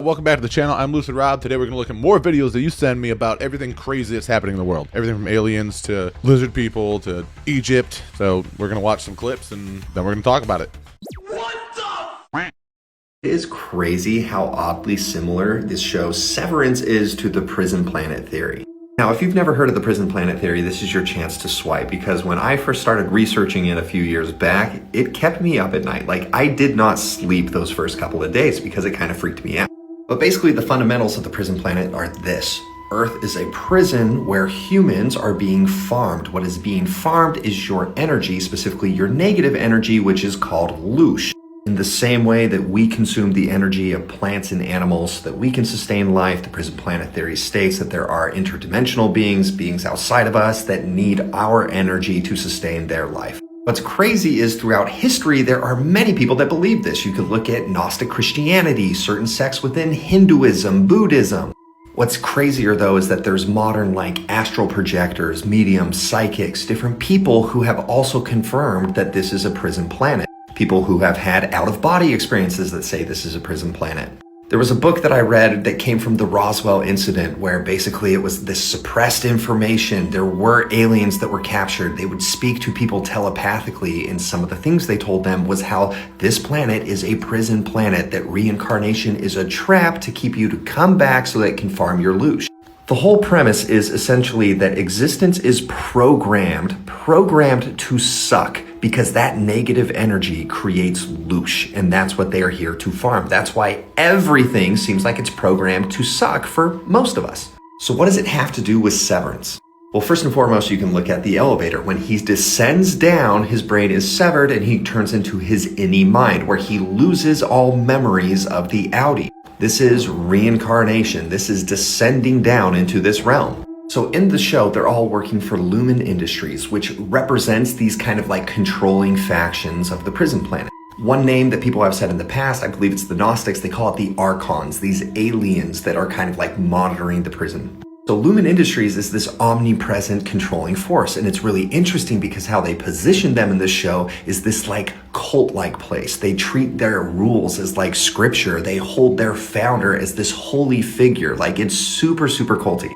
Welcome back to the channel. I'm Lucid Rob. Today we're going to look at more videos that you send me about everything crazy that's happening in the world. Everything from aliens to lizard people to Egypt. So we're going to watch some clips and then we're going to talk about it. What the? It is crazy how oddly similar this show Severance is to the prison planet theory. Now, if you've never heard of the prison planet theory, this is your chance to swipe, because when I first started researching it a few years back, it kept me up at night. Like, I did not sleep those first couple of days because it kind of freaked me out. But basically, the fundamentals of the prison planet are this. Earth is a prison where humans are being farmed. What is being farmed is your energy, specifically your negative energy, which is called loosh. In the same way that we consume the energy of plants and animals so that we can sustain life, the prison planet theory states that there are interdimensional beings outside of us that need our energy to sustain their life. What's crazy is throughout history, there are many people that believe this. You could look at Gnostic Christianity, certain sects within Hinduism, Buddhism. What's crazier though is that there's modern astral projectors, mediums, psychics, different people who have also confirmed that this is a prison planet. People who have had out-of-body experiences that say this is a prison planet. There was a book that I read that came from the Roswell incident where basically it was this suppressed information. There were aliens that were captured. They would speak to people telepathically, and some of the things they told them was how this planet is a prison planet, that reincarnation is a trap to keep you to come back so that it can farm your loosh. The whole premise is essentially that existence is programmed to suck, because that negative energy creates loosh, and that's what they are here to farm. That's why everything seems like it's programmed to suck for most of us. So what does it have to do with severance? Well, first and foremost, you can look at the elevator. When he descends down, his brain is severed and he turns into his innie mind, where he loses all memories of the Audi. This is reincarnation. This is descending down into this realm. So in the show, they're all working for Lumen Industries, which represents these kind of controlling factions of the prison planet. One name that people have said in the past, I believe it's the Gnostics, they call it the Archons, these aliens that are kind of monitoring the prison. So Lumen Industries is this omnipresent controlling force, and it's really interesting because how they position them in this show is this cult-like place. They treat their rules as scripture. They hold their founder as this holy figure. It's super, super culty.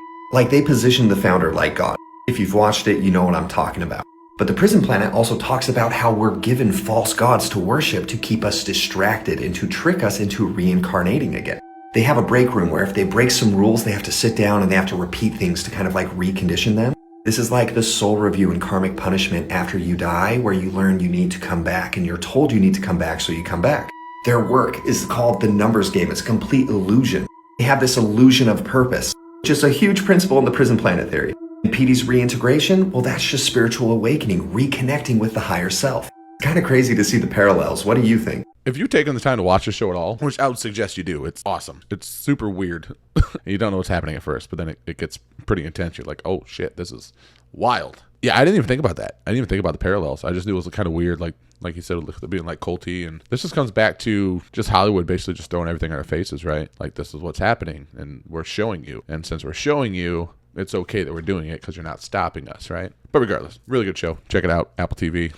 They position the founder like God. If you've watched it, you know what I'm talking about. But the prison planet also talks about how we're given false gods to worship to keep us distracted and to trick us into reincarnating again. They have a break room where if they break some rules, they have to sit down and they have to repeat things to kind of recondition them. This is the soul review and karmic punishment after you die, where you learn you need to come back and you're told you need to come back, so you come back. Their work is called the numbers game. It's a complete illusion. They have this illusion of purpose, which is a huge principle in the prison planet theory. And PD's reintegration, well, that's just spiritual awakening, reconnecting with the higher self. It's kind of crazy to see the parallels. What do you think? If you've taken the time to watch the show at all, which I would suggest you do, it's awesome. It's super weird. You don't know what's happening at first, but then it gets pretty intense. You're like, oh shit, this is wild. Yeah, I didn't even think about that. I didn't even think about the parallels. I just knew it was kind of weird, like you said, being culty. And this just comes back to just Hollywood basically just throwing everything in our faces, right? This is what's happening, and we're showing you. And since we're showing you, it's okay that we're doing it because you're not stopping us, right? But regardless, really good show. Check it out, Apple TV.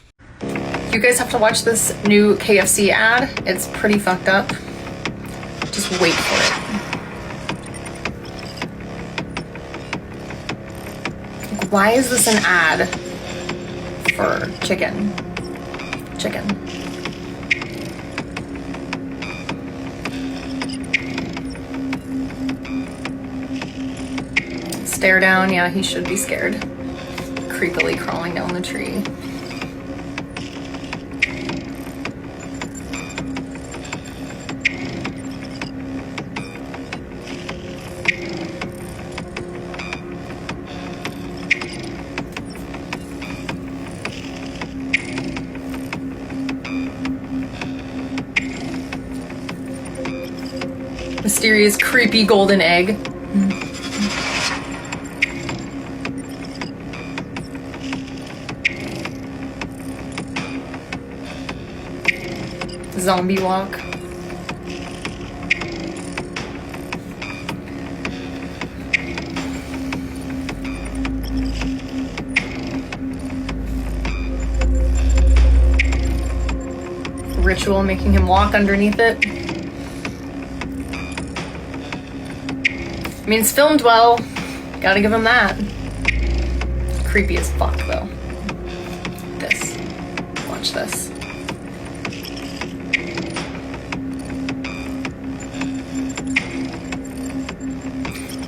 You guys have to watch this new KFC ad. It's pretty fucked up. Just wait for it. Why is this an ad for chicken? Stare down. Yeah, he should be scared. Creepily crawling down the tree. Mysterious, creepy golden egg. Zombie walk. Ritual making him walk underneath it. I mean, it's filmed well. Gotta give him that. Creepy as fuck, though. This. Watch this.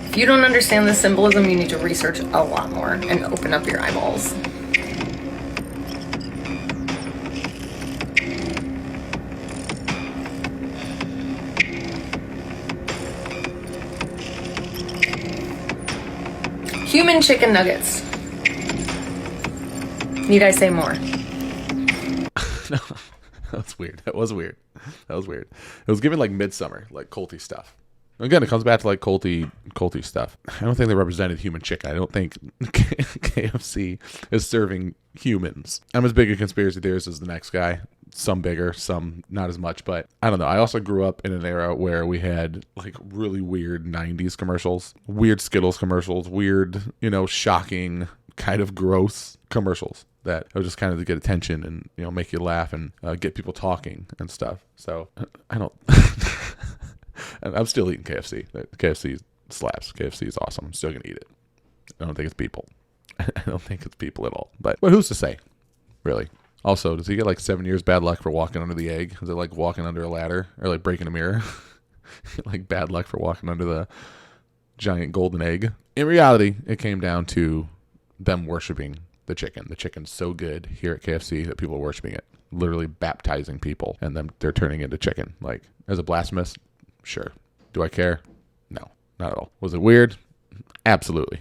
If you don't understand the symbolism, you need to research a lot more and open up your eyeballs. Human chicken nuggets. Need I say more? No, that's weird. That was weird. It was given like Midsummer, like culty stuff. Again, it comes back to like culty stuff. I don't think they represented human chicken. I don't think KFC is serving humans. I'm as big a conspiracy theorist as the next guy. Some bigger, some not as much. But I don't know. I also grew up in an era where we had like really weird 90s commercials, weird Skittles commercials, weird, shocking, kind of gross commercials that are just kind of to get attention and, make you laugh and get people talking and stuff. So I don't... I'm still eating KFC. KFC slaps. KFC is awesome. I'm still going to eat it. I don't think it's people. I don't think it's people at all. But who's to say? Really. Also, does he get like 7 years bad luck for walking under the egg? Is it like walking under a ladder or like breaking a mirror? Like bad luck for walking under the giant golden egg? In reality, it came down to them worshiping the chicken. The chicken's so good here at KFC that people are worshiping it. Literally baptizing people and then they're turning into chicken. Like, as a blasphemous... Sure. Do I care? No, not at all. Was it weird? Absolutely.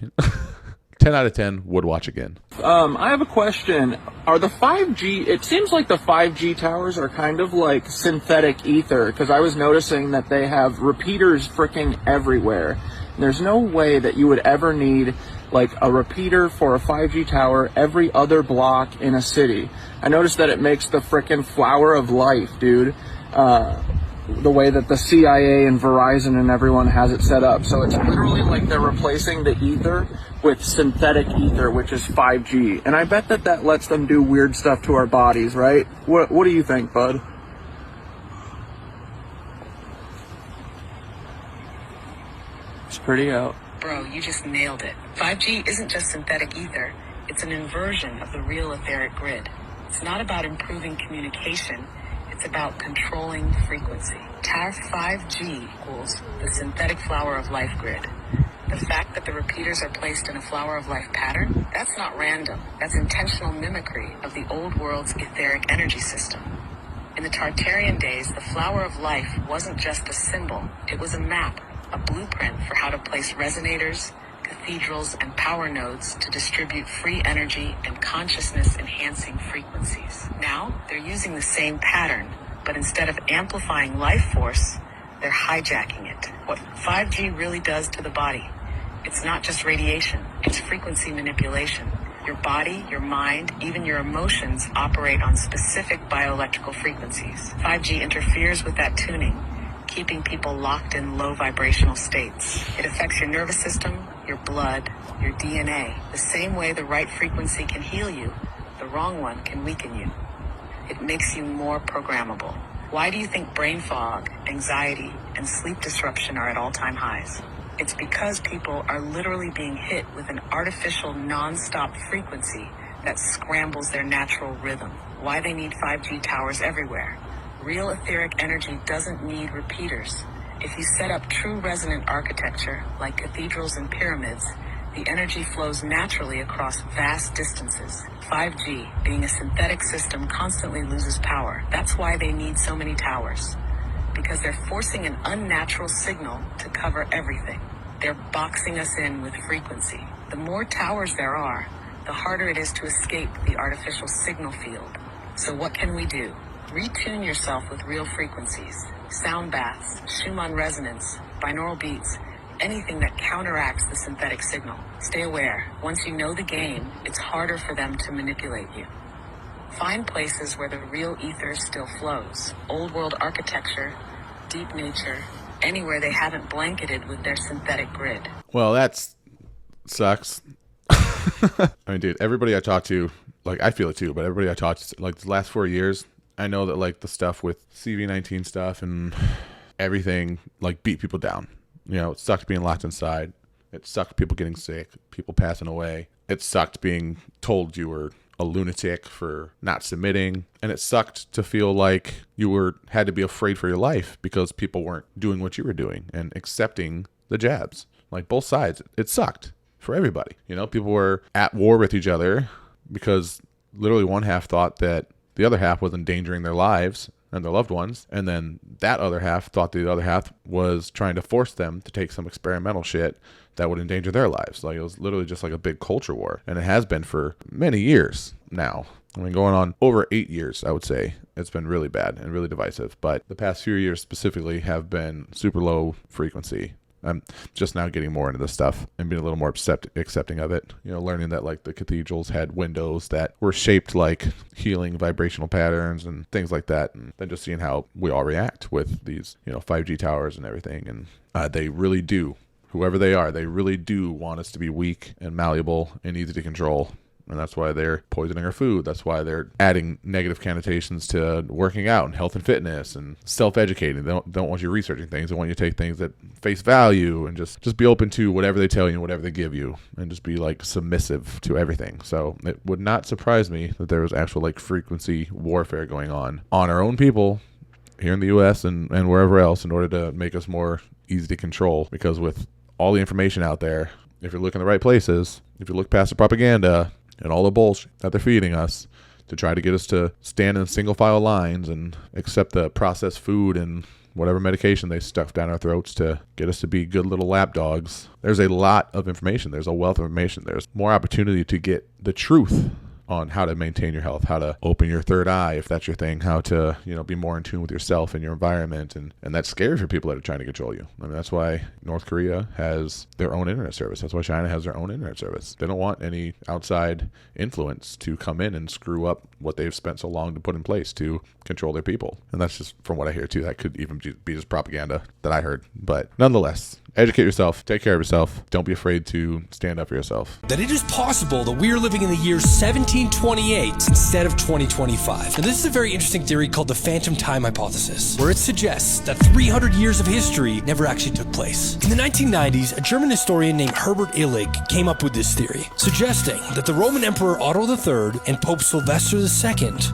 10 out of 10 would watch again. I have a question. Are the 5G, it seems like the 5G towers are kind of like synthetic ether, because I was noticing that they have repeaters freaking everywhere. And there's no way that you would ever need like a repeater for a 5G tower every other block in a city. I noticed that it makes the freaking flower of life, dude. The way that the CIA and Verizon and everyone has it set up. So it's literally like they're replacing the ether with synthetic ether, which is 5G. And I bet that lets them do weird stuff to our bodies, right? What do you think, bud? It's pretty out. Bro, you just nailed it. 5G isn't just synthetic ether. It's an inversion of the real etheric grid. It's not about improving communication. It's about controlling frequency. TAF 5G equals the synthetic flower of life grid. The fact that the repeaters are placed in a flower of life pattern, that's not random. That's intentional mimicry of the old world's etheric energy system. In the Tartarian days, the flower of life wasn't just a symbol. It was a map, a blueprint for how to place resonators, cathedrals, and power nodes to distribute free energy and consciousness-enhancing frequencies. Now, they're using the same pattern, but instead of amplifying life force, they're hijacking it. What 5G really does to the body, it's not just radiation, it's frequency manipulation. Your body, your mind, even your emotions operate on specific bioelectrical frequencies. 5G interferes with that tuning, keeping people locked in low vibrational states. It affects your nervous system, your blood, your DNA. The same way the right frequency can heal you, the wrong one can weaken you. It makes you more programmable. Why do you think brain fog, anxiety, and sleep disruption are at all-time highs? It's because people are literally being hit with an artificial non-stop frequency that scrambles their natural rhythm. Why they need 5G towers everywhere. Real etheric energy doesn't need repeaters. If you set up true resonant architecture, like cathedrals and pyramids, the energy flows naturally across vast distances. 5G, being a synthetic system, constantly loses power. That's why they need so many towers. Because they're forcing an unnatural signal to cover everything. They're boxing us in with frequency. The more towers there are, the harder it is to escape the artificial signal field. So what can we do? Retune yourself with real frequencies. Sound baths, Schumann resonance, binaural beats, anything that counteracts the synthetic signal. Stay aware. Once you know the game, it's harder for them to manipulate you. Find places where the real ether still flows. Old world architecture, deep nature, anywhere they haven't blanketed with their synthetic grid. Well, that sucks. I mean, dude, everybody I talk to, like, I feel it too, but everybody I talk to, like, the last 4 years, I know that, like, the stuff with CV-19 stuff and everything, like, beat people down. It sucked being locked inside. It sucked people getting sick, people passing away. It sucked being told you were a lunatic for not submitting. And it sucked to feel like you had to be afraid for your life because people weren't doing what you were doing and accepting the jabs. Like both sides, it sucked for everybody. People were at war with each other because literally one half thought that the other half was endangering their lives and their loved ones. And then that other half thought the other half was trying to force them to take some experimental shit that would endanger their lives. Like it was literally just like a big culture war. And it has been for many years now. I mean, going on over 8 years, I would say. It's been really bad and really divisive. But the past few years specifically have been super low frequency. I'm just now getting more into this stuff and being a little more accepting of it. Learning that like the cathedrals had windows that were shaped like healing vibrational patterns and things like that. And then just seeing how we all react with these, 5G towers and everything. And they really do, whoever they are, they really do want us to be weak and malleable and easy to control. And that's why they're poisoning our food. That's why they're adding negative connotations to working out and health and fitness and self-educating. They don't want you researching things. They want you to take things at face value and just be open to whatever they tell you and whatever they give you and just be like submissive to everything. So it would not surprise me that there was actual like frequency warfare going on our own people here in the U.S. and wherever else in order to make us more easy to control. Because with all the information out there, if you look in the right places, if you look past the propaganda and all the bullshit that they're feeding us to try to get us to stand in single file lines and accept the processed food and whatever medication they stuff down our throats to get us to be good little lap dogs. There's a lot of information. There's a wealth of information. There's more opportunity to get the truth on how to maintain your health, how to open your third eye if that's your thing, how to, be more in tune with yourself and your environment. And that's scary for people that are trying to control you. I mean, that's why North Korea has their own internet service. That's why China has their own internet service. They don't want any outside influence to come in and screw up what they've spent so long to put in place to control their people. And that's just from what I hear too. That could even be just propaganda that I heard. But nonetheless, educate yourself, take care of yourself. Don't be afraid to stand up for yourself. That it is possible that we are living in the year 1728 instead of 2025. Now, this is a very interesting theory called the phantom time hypothesis, where it suggests that 300 years of history never actually took place. In the 1990s, a German historian named Herbert Illig came up with this theory, suggesting that the Roman Emperor Otto III and Pope Sylvester II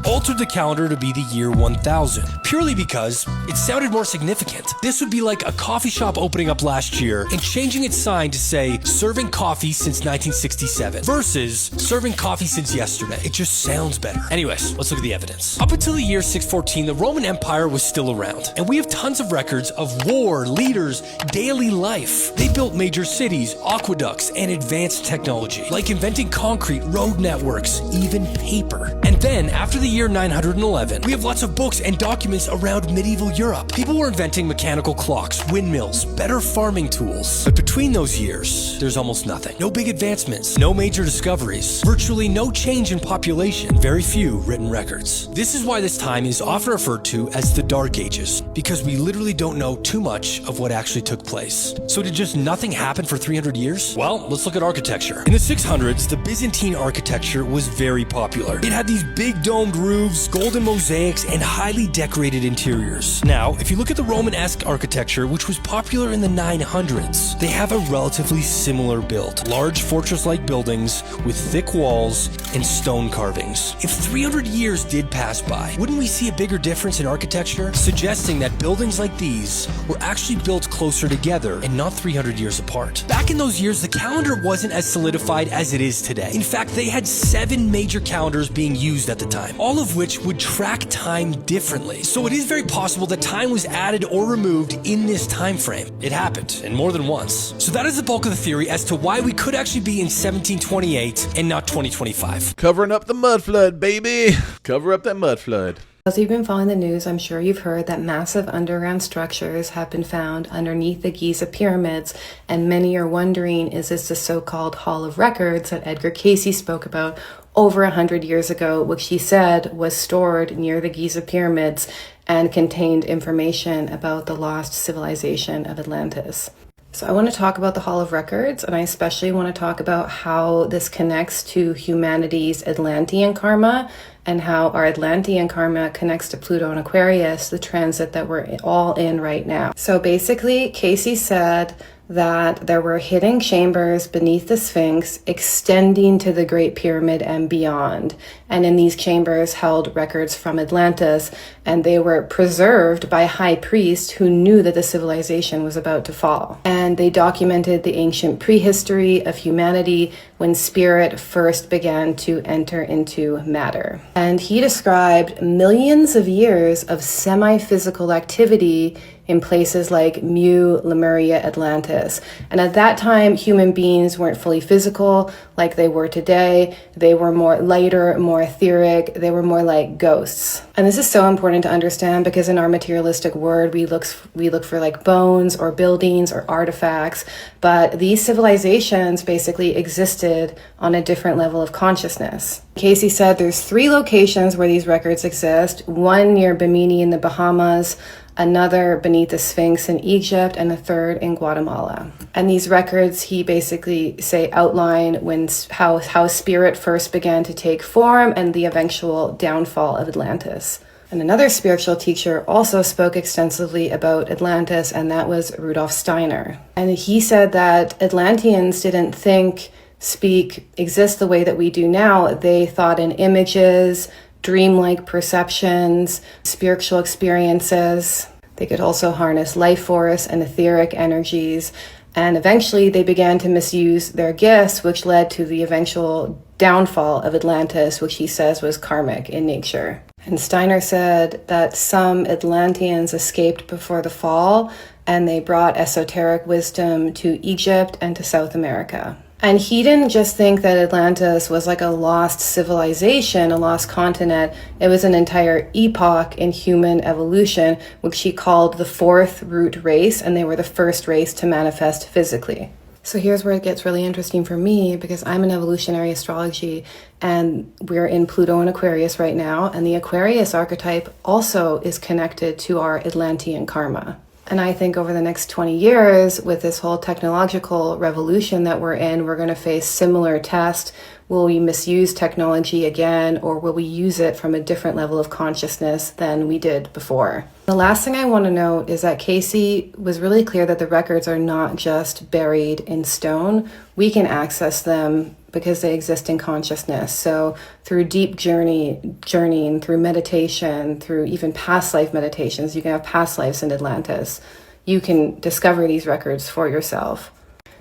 altered the calendar to be the year 1000, purely because it sounded more significant. This would be like a coffee shop opening up last year and changing its sign to say serving coffee since 1967 versus serving coffee since yesterday. It just sounds better. Anyways, let's look at the evidence. Up until the year 614, the Roman Empire was still around, and we have tons of records of war, leaders, daily life. They built major cities, aqueducts, and advanced technology, like inventing concrete, road networks, even paper. And then, after the year 911, we have lots of books and documents around medieval Europe. People were inventing mechanical clocks, windmills, better farming tools. But between those years, there's almost nothing. No big advancements, no major discoveries, virtually no change in population, very few written records. This is why this time is often referred to as the Dark Ages, because we literally don't know too much of what actually took place. So did just nothing happen for 300 years? Well, let's look at architecture. In the 600s, the Byzantine architecture was very popular. It had these big domed roofs, golden mosaics, and highly decorated interiors. Now, if you look at the Roman-esque architecture, which was popular in the 900s, they have a relatively similar build. Large fortress-like buildings with thick walls and stone carvings. If 300 years did pass by, wouldn't we see a bigger difference in architecture? Suggesting that buildings like these were actually built closer together and not 300 years apart. Back in those years, the calendar wasn't as solidified as it is today. In fact, they had 7 major calendars being used at the time, all of which would track time differently. So it is very possible that time was added or removed in this time frame. It happened, and more than once. So that is the bulk of the theory as to why we could actually be in 1728 and not 2025. Covering up the mud flood, baby. Cover up that mud flood. As you've been following the news, I'm sure you've heard that massive underground structures have been found underneath the Giza pyramids, and many are wondering, is this the so-called Hall of Records that Edgar Cayce spoke about over 100 years ago, which he said was stored near the Giza pyramids and contained information about the lost civilization of Atlantis. So I want to talk about the Hall of Records, and I especially want to talk about how this connects to humanity's Atlantean karma and how our Atlantean karma connects to Pluto and Aquarius, the transit that we're all in right now. So basically, Casey said that there were hidden chambers beneath the Sphinx extending to the Great Pyramid and beyond. And in these chambers held records from Atlantis, and they were preserved by high priests who knew that the civilization was about to fall. And they documented the ancient prehistory of humanity when spirit first began to enter into matter. And he described millions of years of semi-physical activity in places like Mu, Lemuria, Atlantis. And at that time, human beings weren't fully physical like they were today. They were more lighter, more etheric. They were more like ghosts. And this is so important to understand because in our materialistic world, we look for like bones or buildings or artifacts. But these civilizations basically existed on a different level of consciousness. Casey said there's 3 locations where these records exist. One near Bimini in the Bahamas, another beneath the Sphinx in Egypt, and a third in Guatemala. And these records, he basically outline how spirit first began to take form and the eventual downfall of Atlantis. And another spiritual teacher also spoke extensively about Atlantis, and that was Rudolf Steiner. And he said that Atlanteans didn't think, speak, exist the way that we do now. They thought in images, dreamlike perceptions, spiritual experiences. They could also harness life force and etheric energies. And eventually they began to misuse their gifts, which led to the eventual downfall of Atlantis, which he says was karmic in nature. And Steiner said that some Atlanteans escaped before the fall, and they brought esoteric wisdom to Egypt and to South America. And he didn't just think that Atlantis was like a lost civilization, a lost continent. It was an entire epoch in human evolution, which he called the 4th root race, and they were the first race to manifest physically. So here's where it gets really interesting for me, because I'm in evolutionary astrology, and we're in Pluto and Aquarius right now, and the Aquarius archetype also is connected to our Atlantean karma. And I think over the next 20 years, with this whole technological revolution that we're in, we're going to face similar tests. Will we misuse technology again, or will we use it from a different level of consciousness than we did before? The last thing I want to note is that Casey was really clear that the records are not just buried in stone. We can access them because they exist in consciousness. So through deep journeying, through meditation, through even past life meditations, you can have past lives in Atlantis. You can discover these records for yourself.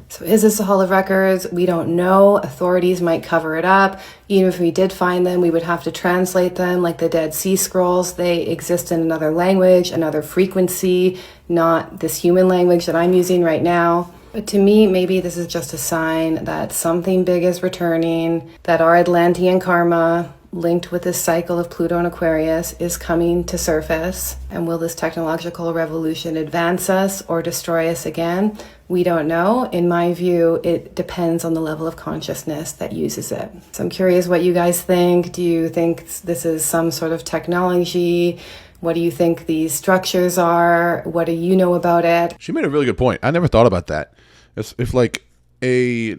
So is this a Hall of Records? We don't know. Authorities might cover it up. Even if we did find them, we would have to translate them like the Dead Sea Scrolls. They exist in another language, another frequency, not this human language that I'm using right now. But to me, maybe this is just a sign that something big is returning, that our Atlantean karma, linked with this cycle of Pluto and Aquarius, is coming to surface. And will this technological revolution advance us or destroy us again? We don't know. In my view, it depends on the level of consciousness that uses it. So I'm curious what you guys think. Do you think this is some sort of technology? What do you think these structures are? What do you know about it? She made a really good point. I never thought about that. If like a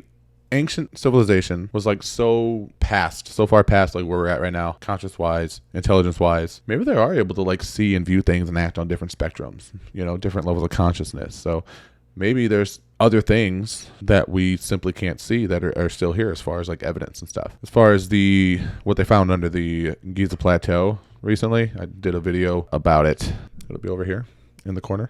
ancient civilization was like so far past like where we're at right now, conscious wise, intelligence wise, maybe they are able to like see and view things and act on different spectrums, different levels of consciousness. So maybe there's other things that we simply can't see that are still here as far as like evidence and stuff. As far as what they found under the Giza plateau recently, I did a video about it. It'll be over here in the corner.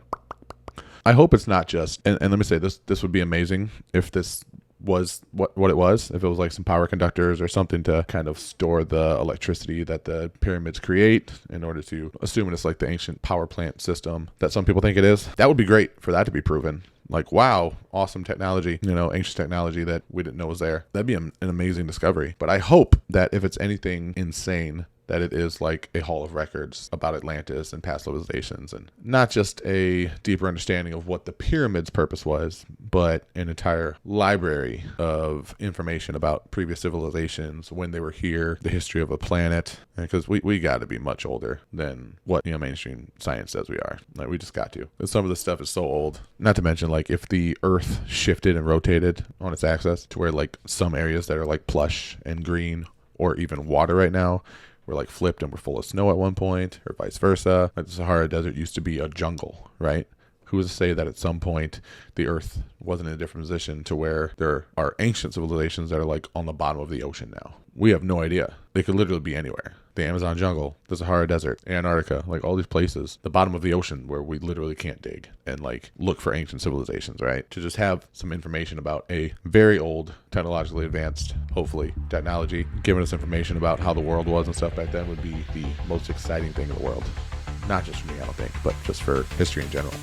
I hope it's not just, and let me say this would be amazing if this was what it was, if it was like some power conductors or something to kind of store the electricity that the pyramids create in order to, assuming it's like the ancient power plant system that some people think it is. That would be great for that to be proven. Like, wow, awesome technology, ancient technology that we didn't know was there. That'd be an amazing discovery. But I hope that if it's anything insane, that it is like a hall of records about Atlantis and past civilizations, and not just a deeper understanding of what the pyramid's purpose was, but an entire library of information about previous civilizations, when they were here, the history of a planet, because we got to be much older than what mainstream science says we are. Like, we just got to. And some of this stuff is so old. Not to mention, like, if the Earth shifted and rotated on its axis to where like some areas that are like plush and green or even water right now were like flipped and were full of snow at one point, or vice versa. Like the Sahara Desert used to be a jungle, right? Who was to say that at some point the Earth wasn't in a different position to where there are ancient civilizations that are like on the bottom of the ocean now? We have no idea. They could literally be anywhere. The Amazon jungle, the Sahara Desert, Antarctica, like all these places, the bottom of the ocean where we literally can't dig and like look for ancient civilizations, right? To just have some information about a very old, technologically advanced, hopefully, technology, giving us information about how the world was and stuff back then would be the most exciting thing in the world. Not just for me, I don't think, but just for history in general.